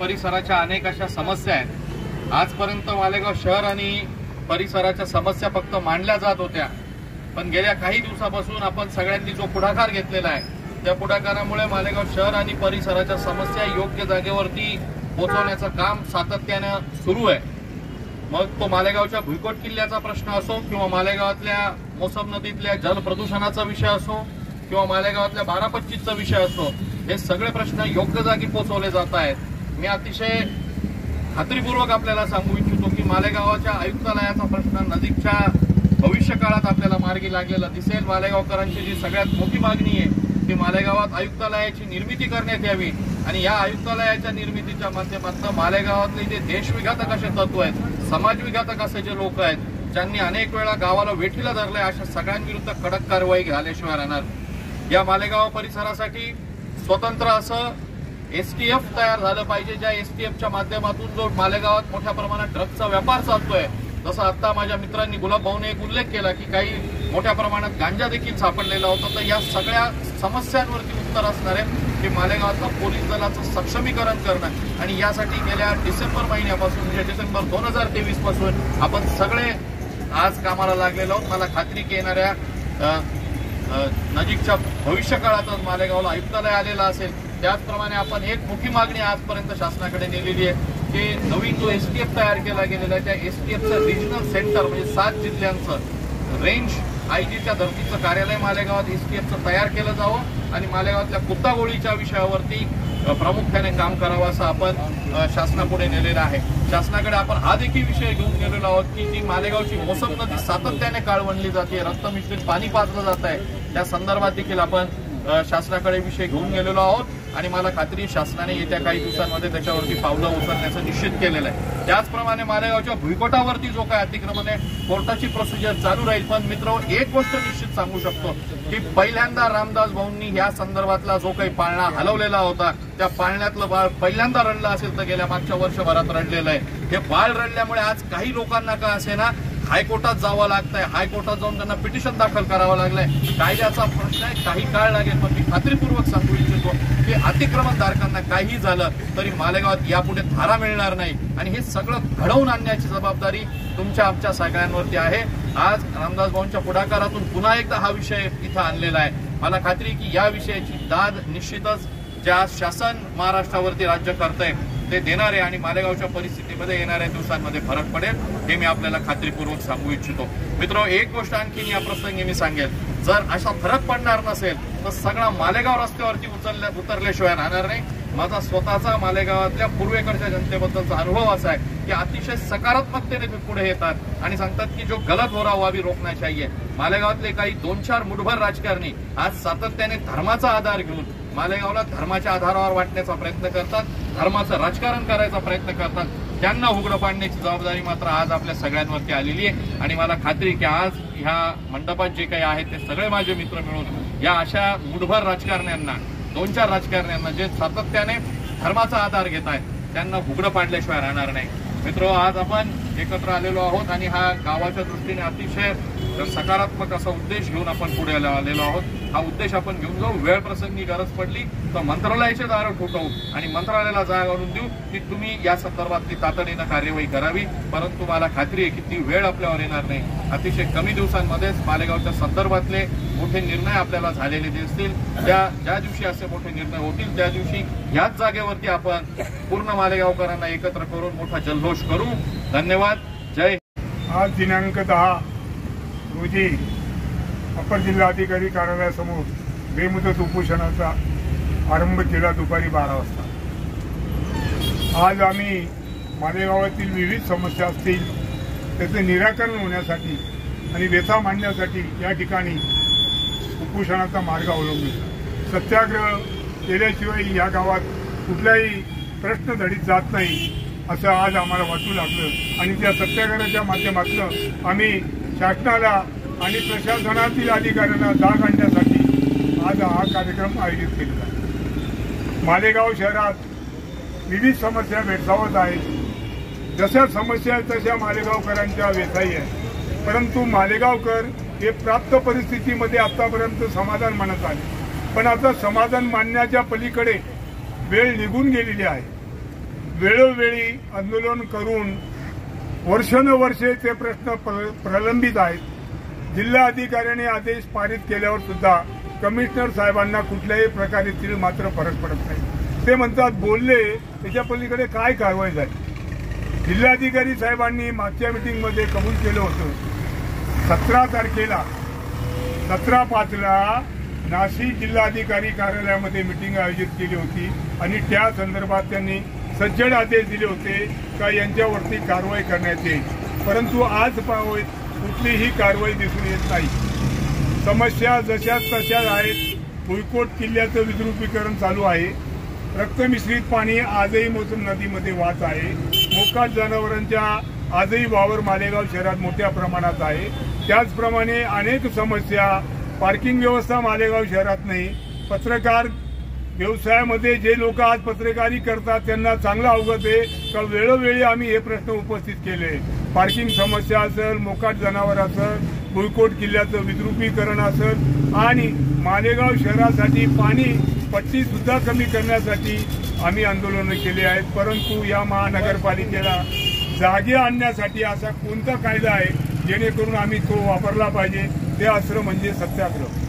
परिसराच्या अनेक अशा समस्या आहेत। आजपर्यंत मालेगाव शहर आणि परिसराच्या समस्या फक्त मांडल्या जात होत्या, पण गेल्या काही दिवसापासून आपण सगळ्यांनी जो पुढाकार घेतलेला आहे त्या पुढाकारामुळे मालेगाव शहर आणि परिसराच्या समस्या योग्य जागेवरती पोहोचवण्याचं काम सातत्यानं सुरू आहे। मग तो मालेगावच्या भुईकोट किल्ल्याचा प्रश्न असो किंवा मालेगावातल्या मोसम नदीतल्या जल प्रदूषणाचा विषय असो किंवा मालेगावातल्या 12-25चा विषय असो, हे सगळे प्रश्न योग्य जागी पोहोचवले जात आहेत। मी अतिशय खात्रीपूर्वक आपल्याला सांगू इच्छितो की मालेगावाच्या आयुक्तालयाचा प्रश्न नजीकच्या भविष्य काळात आपल्याला मार्गी लागलेला दिसेल। मालेगावकरांची जी सगळ्यात मोठी मागणी आहे की मालेगावात आयुक्तालयाची निर्मिती करण्यात यावी आणि या आयुक्तालयाच्या निर्मितीच्या माध्यमातून मालेगावातले जे देशविघातक असे तत्व आहेत, समाजविघातक असे जे लोक आहेत, ज्यांनी अनेक वेळा गावाला वेठीला धरले, अशा सगळ्यांविरुद्ध कडक कारवाई झाल्याशिवाय राहणार। या मालेगाव परिसरासाठी स्वतंत्र असं एसटीएफ तयार झालं पाहिजे, ज्या एसटीएफच्या माध्यमातून जो मालेगावात मोठ्या प्रमाणात ड्रग्जचा व्यापार चालतोय, जसं आता माझ्या मित्रांनी गुलाब भाऊने एक उल्लेख केला की काही मोठ्या प्रमाणात गांजा देखील सापडलेला होता। तर या सगळ्या समस्यांवरती उत्तर असणार आहे की मालेगावातलं पोलीस दलाचं सक्षमीकरण करणं आणि यासाठी गेल्या डिसेंबर महिन्यापासून म्हणजे डिसेंबर 2023 पासून आपण सगळे आज कामाला लागलेलो आहोत। मला खात्री की येणाऱ्या नजीकच्या भविष्य काळातच मालेगावला आयुक्तालय आलेलं असेल। त्याचप्रमाणे आपण एक मोठी मागणी आजपर्यंत शासनाकडे नेलेली आहे की नवीन जो एसटीएफ तयार केला गेलेला आहे त्या एसटीएफचं रिजनल सेंटर म्हणजे 7 जिल्ह्यांचं रेंज आयजीच्या धर्तीचं कार्यालय मालेगावात एसटीएफचं तयार केलं जावं आणि मालेगावातल्या कुत्तागोळीच्या विषयावरती प्रामुख्याने काम करावं असं आपण शासनापुढे नेलेलं आहे। शासनाकडे आपण हा देखील विषय घेऊन गेलेलो आहोत की जी मालेगावची मोसम नदी सातत्याने काळवंडली जाते, रक्तमिश्रित पाणी पाजलं जात आहे, त्या संदर्भात देखील आपण शासनाकडे विषय घेऊन गेलेलो आहोत आणि मला खात्री शासनाने येत्या काही दिवसांमध्ये त्याच्यावरती पावलं उचलण्याचं निश्चित केलेलं आहे। त्याचप्रमाणे मालेगावच्या भुईकोटावरती जो काय अतिक्रमण आहे कोर्टाची प्रोसिजर चालू राहील, पण मित्र एक गोष्ट निश्चित सांगू शकतो की पहिल्यांदा रामदास भाऊंनी या संदर्भातला जो काही पाळणा हलवलेला होता त्या पाळण्यातलं बाळ पहिल्यांदा रडलं असेल तर गेल्या मागच्या वर्षभरात रडलेलं आहे। हे बाळ रडल्यामुळे आज काही लोकांना का असेना हायकोर्टात जावं लागतंय, हायकोर्टात जाऊन त्यांना पिटिशन दाखल करावं लागलंय। कायद्याचा प्रश्न आहे, काही काळ लागेल, पण मी खात्रीपूर्वक सांगू इच्छितो की अतिक्रमणधारकांना काही झालं तरी मालेगावात यापुढे थारा मिळणार नाही आणि हे सगळं घडवून आणण्याची जबाबदारी तुमच्या आमच्या सगळ्यांवरती आहे। आज रामदास भाऊंच्या पुढाकारातून पुन्हा एकदा हा विषय इथं आणलेला आहे। मला खात्री की या विषयाची दाद निश्चितच ज्या शासन महाराष्ट्रावरती राज्य करतंय ते देणार आहे आणि मालेगावच्या परिस्थितीमध्ये येणाऱ्या दिवसांमध्ये फरक पडेल हे मी आपल्याला खात्रीपूर्वक सांगू इच्छितो। मित्र एक गोष्ट आणखी या प्रसंगी मी सांगेल, जर असा फरक पडणार नसेल तर सगळा मालेगाव रस्त्यावरती उतरल्याशिवाय राहणार नाही। माझा स्वतःचा मालेगावातल्या पूर्वेकडच्या जनतेबद्दलचा अनुभव असा आहे की अतिशय सकारात्मकतेने पुढे येतात आणि सांगतात की जो गलत हो रहा वो अभी रोकना चाहिए। मालेगावातले काही 2-4 मुठभर राजकारणी आज सातत्याने धर्माचा आधार घेऊन मालेगावला धर्माच्या आधारावर वाटण्याचा प्रयत्न करतात, धर्माचं राजकारण करायचा प्रयत्न करतात। त्यांना उघडं पाडण्याची जबाबदारी मात्र आज आपल्या सगळ्यांवरती आलेली आहे आणि मला खात्री की आज ह्या मंडपात जे काही आहेत ते सगळे माझे मित्र मिळून या अशा मुठभर राजकारण्यांना 2-4 राजकारण्यांना जे सातत्याने धर्माचा आधार घेत आहेत त्यांना उघडं पाडल्याशिवाय राहणार नाही। मित्र आज आपण एकत्र आलेलो आहोत आणि हा गावाच्या दृष्टीने अतिशय सकारात्मक असा उद्देश घेऊन आपण पुढे आलेलो आहोत। हा उद्देश आपण घेऊन जाऊ, वेळ प्रसंगी गरज पडली तर मंत्रालयाचे दार ठोकवू आणि मंत्रालयाला जागा आणून देऊ की तुम्ही या संदर्भातली तातडीनं कार्यवाही करावी, परंतु मला खात्री आहे की ती वेळ आपल्यावर येणार नाही। अतिशय कमी दिवसांमध्येच मालेगावच्या संदर्भातले मोठे निर्णय आपल्याला झालेले दिसतील। ज्या दिवशी असे मोठे निर्णय होतील त्या दिवशी याच जागेवरती आपण पूर्ण मालेगावकरांना एकत्र करून मोठा जल्लोष करू। धन्यवाद, जय। आज दिनांक 10 रोजी अपर जिल्हाधिकारी कार्यालयासमोर बेमुदत उपोषणाचा आरंभ केला दुपारी 12 वाजता। आज आम्ही मालेगावातील विविध समस्या असतील त्याचे निराकरण होण्यासाठी आणि व्यथा मांडण्यासाठी या ठिकाणी उपोषणाचा मार्ग अवलंबला। सत्याग्रह केल्याशिवाय या गावात कुठलाही प्रश्न धडीत जात नाही असं आज आम्हाला वाटू लागलं आणि त्या सत्याग्रहाच्या माध्यमातून आम्ही शासनाला आणि प्रशासनातील अधिकाऱ्यांना जाग आणण्यासाठी आज हा कार्यक्रम आयोजित केला। मालेगाव शहरात विविध समस्या भेडसावत आहेत, जशा समस्या तशा मालेगावकरांच्या व्यथाही आहेत, परंतु मालेगावकर हे प्राप्त परिस्थितीमध्ये आतापर्यंत समाधान मानत आले, पण आता समाधान मानण्याच्या पलीकडे वेळ निघून गेलेली आहे। वेळोवेळी आंदोलन करून वर्षानुवर्षे ते प्रश्न प्रलंबित आहेत। जिल्हा अधिकाऱ्यांनी आदेश पारित केल्यावर सुद्धा कमिशनर साहेबांना कुठल्याही प्रकारे तिळ मात्र फरक पडत नाही। ते म्हणतात बोलले, त्याच्या पलीकडे काय कारवाई झाली। जिल्हाधिकारी साहेबांनी मागच्या मीटिंगमध्ये कबूल केलं होतं 17 तारखेला 17/5 नाशिक जिल्हाधिकारी कार्यालयामध्ये मीटिंग आयोजित केली होती आणि त्या संदर्भात त्यांनी सज्जड आदेश दिले होते का यांच्यावरती कारवाई करण्यात येईल, परंतु आज कुठलीही कारवाई दिसून येत नाही। समस्या जशाच तशाच आहेत। भुईकोट किल्ल्याचं विद्रुपीकरण चालू आहे। रक्तमिश्रित पाणी आजही मोसम नदीमध्ये वाहत आहे। मोकाट जनावरांच्या आजही वावर मालेगाव शहरात मोठ्या प्रमाणात आहे। त्याचप्रमाणे अनेक समस्या, पार्किंग व्यवस्था मालेगाव शहरात नाही। पत्रकार व्यवसायामध्ये जे लोक आज पत्रकारी करतात त्यांना चांगलं अवगत आहे का वेळोवेळी आम्ही हे प्रश्न उपस्थित केले। पार्किंग समस्या असेल, मोकाट जनावर असेल, भुईकोट किल्ल्याचं विद्रुपीकरण असेल आणि मालेगाव शहरासाठी पाणी पट्टी सुद्धा कमी करण्यासाठी आम्ही आंदोलनं केली आहेत। परंतु या महानगरपालिकेला जागे आणण्यासाठी असा कोणता कायदा आहे जेणेकरून आम्ही तो वापरला पाहिजे, ते असं म्हणजे सत्याग्रह।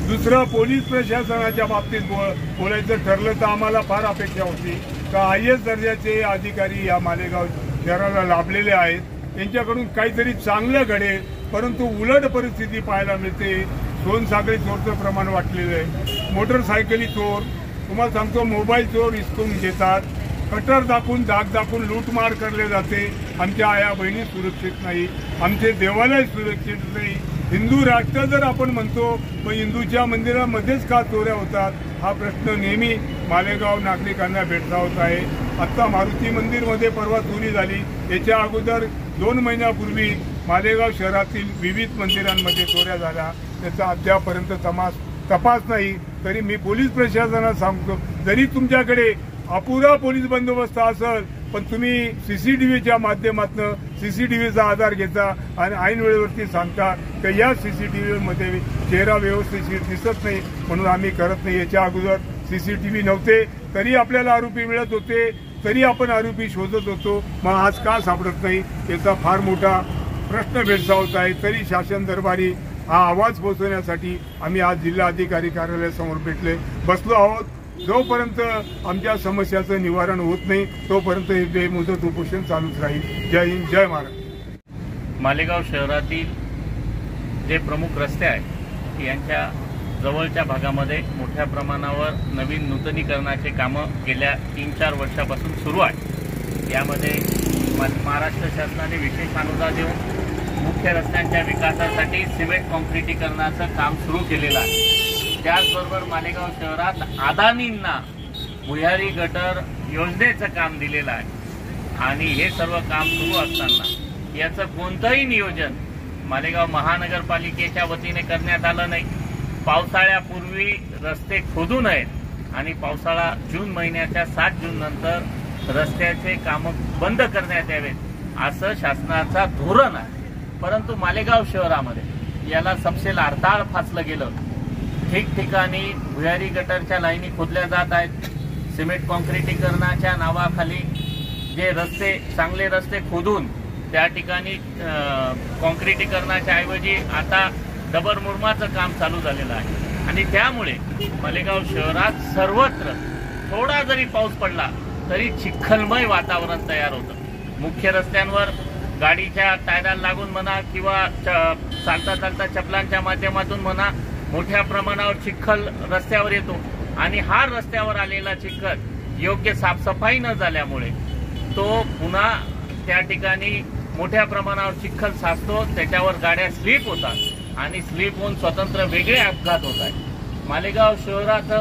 दुसरं, पोलीस प्रशासनाच्या बाबतीत बोलायचं ठरलं तर आम्हाला फार अपेक्षा होती का IAS दर्जाचे अधिकारी या मालेगाव शहराला लाभलेले आहेत, त्यांच्याकडून काहीतरी चांगलं घडेल, परंतु उलट परिस्थिती पाहायला मिळते। सोनसाखळी चोरचं प्रमाण वाढलेलं आहे। मोटरसायकली चोर, तुम्हाला सांगतो मोबाईल चोर हिसकून घेतात, कटर दाखवून दाग दाखवून लूटमार करले जाते। आमच्या आया बहिणी सुरक्षित नाही, आमचे देवालय सुरक्षित नाही। हिंदू राष्ट्र जर आपण म्हणतो मग हिंदूच्या मंदिरामध्येच का चोऱ्या होतात, हा प्रश्न नेहमी मालेगाव नागरिकांना भेडसावत आहे। आता मारुती मंदिरमध्ये परवा चोरी झाली, याच्या अगोदर 2 महिन्यापूर्वी मालेगाव शहरातील विविध मंदिरांमध्ये चोऱ्या झाल्या, त्याचा अद्यापर्यंत तपास नाही। तरी मी पोलीस प्रशासनाला सांगतो, जरी तुमच्याकडे अपुरा पोलीस बंदोबस्त असेल पण तुम्ही CCTVच्या माध्यमातून CCTVचा आधार घेता आणि ऐन वेळेवरती सांगता की या CCTVमध्ये चेहरा व्यवस्थित दिसत नाही म्हणून आम्ही करत नाही। याच्या अगोदर CCTV नव्हते तरी आपल्याला आरोपी मिळत होते, तरी आपण आरोपी शोधत होतो, मग आज का सापडत नाही याचा फार मोठा प्रश्न भेडसावत आहे। तरी शासन दरबारी हा आवाज पोहोचवण्यासाठी आम्ही आज जिल्हाधिकारी कार्यालयासमोर बसलो आहोत। जोपर्यंत आमच्या समस्याचं निवारण होत नाही तोपर्यंत हे बेमुदत उपोषण चालूच राहील। जय हिंद, जय महाराष्ट्र। मालेगाव शहरातील जे प्रमुख रस्ते आहेत यांच्या जवळच्या भागामध्ये मोठ्या प्रमाणावर नवीन नूतनीकरणाचे कामं गेल्या 3-4 वर्षापासून सुरू आहे। यामध्ये महाराष्ट्र शासनाने विशेष अनुदान देऊन मुख्य रस्त्यांच्या विकासासाठी सिमेंट कॉन्क्रिटीकरणाचं काम सुरू केलेलं आहे। त्याचबरोबर मालेगाव शहरात अदानींना भुयारी गटर योजनेचं काम दिलेलं आहे आणि हे सर्व काम सुरू असताना याचं कोणतंही नियोजन मालेगाव महानगरपालिकेच्या वतीने करण्यात आलं नाही। पावसाळ्यापूर्वी रस्ते खोदू नयेत आणि पावसाळा जून महिन्याच्या 7 जून नंतर रस्त्याचे कामं बंद करण्यात यावेत असं शासनाचा धोरण आहे। परंतु मालेगाव शहरामध्ये याला सपशेल अडताळ फासलं गेलं। ठिकठिकाणी भुयारी गटरच्या लाईनी खोदल्या जात आहेत। सिमेंट कॉन्क्रिटीकरणाच्या नावाखाली जे रस्ते चांगले रस्ते खोदून त्या ठिकाणी कॉन्क्रिटीकरणाच्या ऐवजी आता डबरमुरमाचं काम चालू झालेलं आहे आणि त्यामुळे मालेगाव शहरात सर्वत्र थोडा जरी पाऊस पडला तरी चिखलमय वातावरण तयार होतं। मुख्य रस्त्यांवर गाडीच्या टायराला लागून म्हणा किंवा चालता चालता चपलांच्या माध्यमातून म्हणा मोठ्या प्रमाणावर चिखल रस्त्यावर येतो आणि हा रस्त्यावर आलेला चिखल योग्य साफसफाई न झाल्यामुळे तो पुन्हा त्या ठिकाणी मोठ्या प्रमाणावर चिखल साचतो, त्याच्यावर गाड्या स्लिप होतात आणि स्लिप होऊन स्वतंत्र वेगळे अपघात होत आहेत। मालेगाव शहरात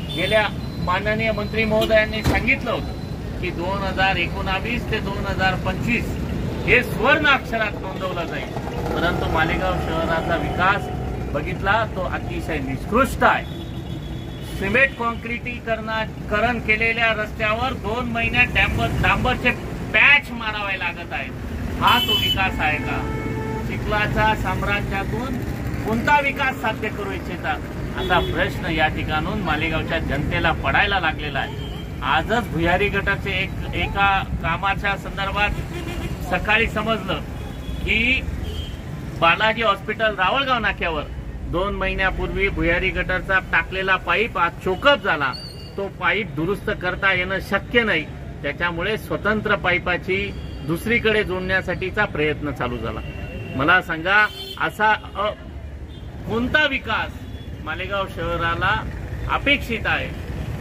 गेल्या माननीय मंत्री महोदयांनी सांगितलं होतं की 2019 ते 2025 हे स्वर्ण अक्षरात नोंदवलं जाईल, परंतु मालेगाव शहराचा विकास बघितला तो अतिशय निकृष्ट आहे। सिमेंट कॉन्क्रिटीकरण केलेल्या रस्त्यावर 2 महिन्यात डांबरचे पॅच मारावे लागत आहेत। हा तो विकास आहे का? चिखलाच्या साम्राज्यातून कोणता विकास साध्य करू इच्छितात असा प्रश्न या ठिकाणून मालेगावच्या जनतेला पडायला लागलेला आहे। आजच भुयारी गटाचे एका कामाच्या संदर्भात सकाळी समजलं की बालाजी हॉस्पिटल रावळगाव नाक्यावर 2 महिन्यापूर्वी भुयारी गटारचा टाकलेला पाईप आज चोकअप झाला. तो पाईप दुरुस्त करता येणं शक्य नाही. त्याच्यामुळे स्वतंत्र पाईपाची दुसरीकडे जोडण्यासाठीचा प्रयत्न चालू झाला. मला सांगा, असा कोणता विकास मालेगाव शहराला अपेक्षित आहे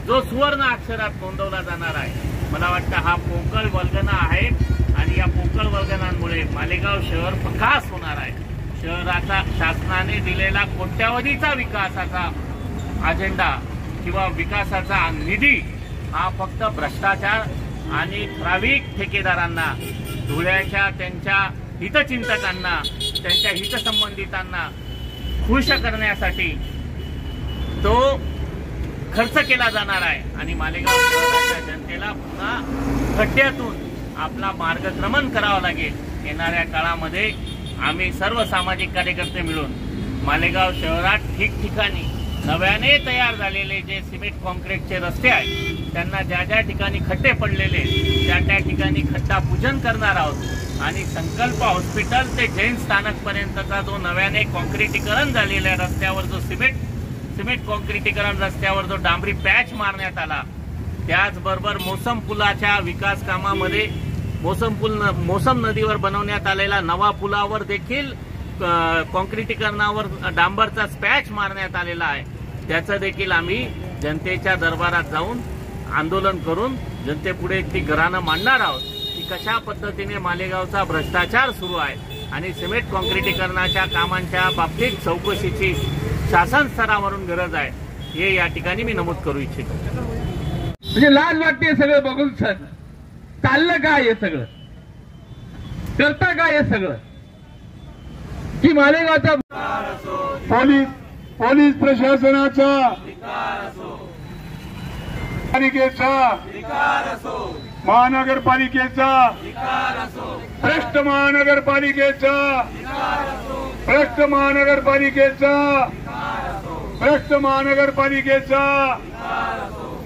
जो सुवर्ण अक्षरात नोंदवला जाणार आहे? मला वाटतं हा पोकळ वल्गना आहे आणि या पोकळ वल्गनांमुळे मालेगाव शहर प्रकाश होणार आहे. शहराचा शासनाने दिलेला कोट्यावधीचा विकासाचा अजेंडा किंवा विकासाचा निधी हा फक्त भ्रष्टाचार आणि ठराविक ठेकेदारांना, धुळ्याच्या त्यांच्या हितचिंतकांना, त्यांच्या हितसंबंधितांना खुश करण्यासाठी तो खर्च केला जाणार आहे आणि मालेगाव शहराच्या जनतेला पुन्हा खड्ड्यातून आपला मार्गक्रमण करावं लागेल. येणाऱ्या काळामध्ये आम्ही सर्व सामाजिक कार्यकर्ते मिळून मालेगाव शहरात ठिकठिकाणी नव्याने तयार झालेले जे सिमेंट कॉन्क्रीटचे रस्ते आहेत त्यांना ज्या ठिकाणी खड्डे पडलेले त्या ठिकाणी खड्डा पूजन करणार आहोत आणि संकल्प हॉस्पिटल ते जैन स्थानक पर्यंतचा जो नव्याने कॉन्क्रीटीकरण झालेल्या रस्त्यावर जो सिमेंट कॉन्क्रीटीकरण रस्त्यावर जो डांबरी पॅच मारण्यात आला, त्याचबरोबर मोसम पुलाच्या विकास कामामध्ये मोसम नदीवर बनवण्यात आलेला नवा पुलावर देखील कॉन्क्रीटीकरणावर डांबरचा स्पॅच मारण्यात आलेला आहे. त्याचं देखील आम्ही जनतेच्या दरबारात जाऊन आंदोलन करून जनतेपुढे ती घरानं मांडणार आहोत की कशा पद्धतीने मालेगावचा भ्रष्टाचार सुरू आहे आणि सिमेंट कॉन्क्रीटीकरणाच्या कामांच्या बाबतीत चौकशीची शासन स्तरावरून गरज आहे, हे या ठिकाणी मी नमूद करू इच्छितो. म्हणजे लाज वाटते सगळं बघून. सर चाललं काय हे सगळं, करता काय हे सगळं की मालेगावचा पोलीस प्रशासनाचा, महानगरपालिकेचा, भ्रष्ट महानगरपालिकेचा, भ्रष्ट महानगरपालिकेचा, भ्रष्ट महानगरपालिकेचा,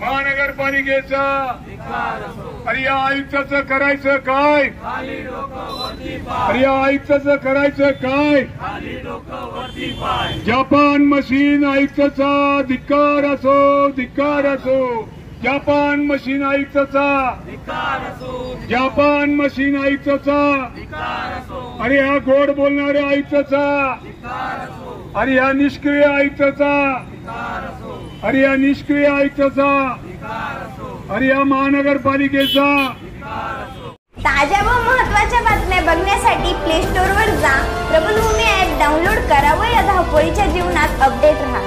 महानगरपालिकेचा. अरे या आयुक्ताचं करायचं काय? अरे या आयुक्ताचं करायचं काय? जपान मशीन आयुक्ताचा धिक्कार असो, धिक्कार असो. जपान मशीन आयुक्ताचा, जपान मशीन आयुक्ताचा. अरे हा गोड बोलणाऱ्या आयुक्ताचा, अरे या निष्क्रिय आयुक्ताचा, अरे या निष्क्रिय आयुक्ताचा, अरे या महानगरपालिकेचा. ताज्या व महत्त्वाच्या बातम्या बघण्यासाठी प्ले स्टोअरवर जा, प्रबलभूमी ॲप डाउनलोड करा व या धावपळीच्या जीवनात अपडेट रहा.